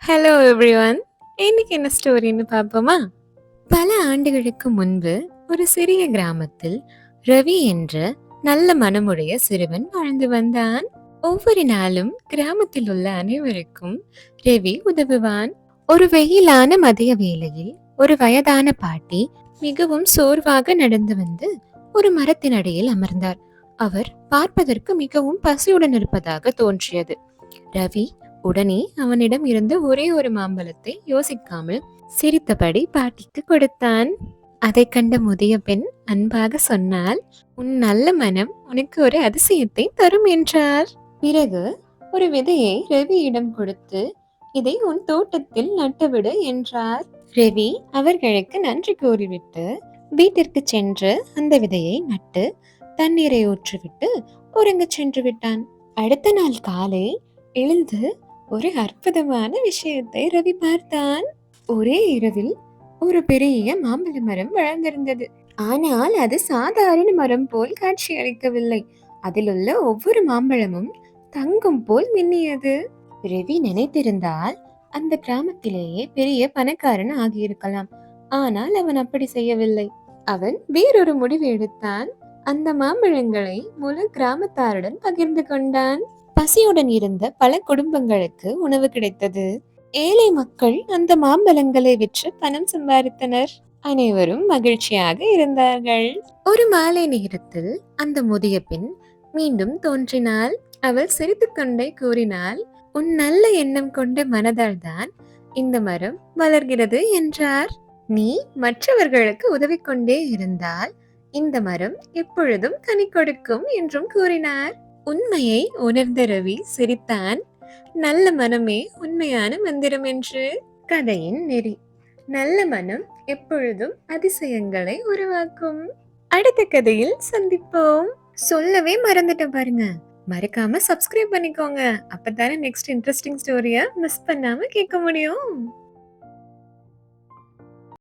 Hello everyone. இன்னைக்கு என்ன ஸ்டோரின்னு பார்ப்போமா? பல ஆண்டுகளுக்கு முன்பு ஒரு சிறிய கிராமத்தில் ரவி என்ற நல்ல மனமுடைய சிறுவன் வாழ்ந்து வந்தான். ஒவ்வொரு நாளும் கிராமத்தில் உள்ள அனைவருக்கும் ரவி உதவுவான். ஒரு வெயிலான மதிய வேளையில் ஒரு வயதான பாட்டி மிகவும் சோர்வாக நடந்து வந்து ஒரு மரத்தின் அடியில் அமர்ந்தார். அவர் பார்ப்பதற்கு மிகவும் பசியுடன் இருப்பதாக தோன்றியது. ரவி உடனே அவனிடம் இருந்த ஒரே ஒரு மாம்பழத்தை யோசிக்காமல் சிரித்தபடி பாட்டிக்கு கொடுத்தான். அதை கண்ட முதிய பெண் அன்பாக சொன்னால், உன் நல்ல மனம் உனக்கு ஒரு அதிசயத்தை தரும் என்றார். பிறகு ஒரு விதையை ரவியிடம் கொடுத்து, இதை உன் தோட்டத்தில் நட்டுவிடு என்றார். ரவி அவர்களுக்கு நன்றி கூறிவிட்டு வீட்டிற்கு சென்று அந்த விதையை நட்டு தண்ணீரை ஊற்றிவிட்டு உறங்கச் சென்று விட்டான். அடுத்த நாள் காலை எழுந்து ஒரு அற்புதமான விஷயத்தை ரவி பார்த்தான். ஒரே இரவில் ஒரு பெரிய மாம்பழ மரம் வளர்ந்திருந்தது. ஆனால் அது சாதாரண மரம் போல் காட்சியளிக்கவில்லை. அதில் உள்ள ஒவ்வொரு மாம்பழமும் தங்கம் போல் மின்னியது. ரவி நினைத்திருந்தால் அந்த கிராமத்திலேயே பெரிய பணக்காரன் ஆகியிருக்கலாம். ஆனால் அவன் அப்படி செய்யவில்லை. அவன் வேறொரு முடிவு எடுத்தான். அந்த மாம்பழங்களை முழு கிராமத்தாருடன் பகிர்ந்து கொண்டான். பசியுடன் இருந்த பல குடும்பங்களுக்கு உணவு கிடைத்தது. ஏழை மக்கள் அந்த மாம்பழங்களை விற்று பணம் சம்பாதித்தனர். அனைவரும் மகிழ்ச்சியாக இருந்தார்கள். ஒரு மாலை நேரத்தில் அந்த முதிய பெண் மீண்டும் தோன்றினாள். அவள் சிரித்துக்கொண்டே கூறினாள், உன் நல்ல எண்ணம் கொண்ட மனதால் தான் இந்த மரம் வளர்கிறது என்றார். நீ மற்றவர்களுக்கு உதவி கொண்டே இருந்தால் இந்த மரம் எப்பொழுதும் கனி கொடுக்கும் என்றும் கூறினார். உண்மையை உணர்ந்த ரவி சிரித்தான். நல்ல மனமே உண்மையான மந்திரம் என்று. கதையின் நெறி: நல்ல மனம் எப்பொழுதும் அதிசயங்களை உருவாக்கும். அடுத்த கதையில் சந்திப்போம். சொல்லவே மறந்துட்டேன் பாருங்க, மறக்காம சப்ஸ்கிரைப் பண்ணிக்கோங்க. அப்பதானே நெக்ஸ்ட் இன்ட்ரெஸ்டிங் ஸ்டோரியை மிஸ் பண்ணாம கேட்க முடியும்.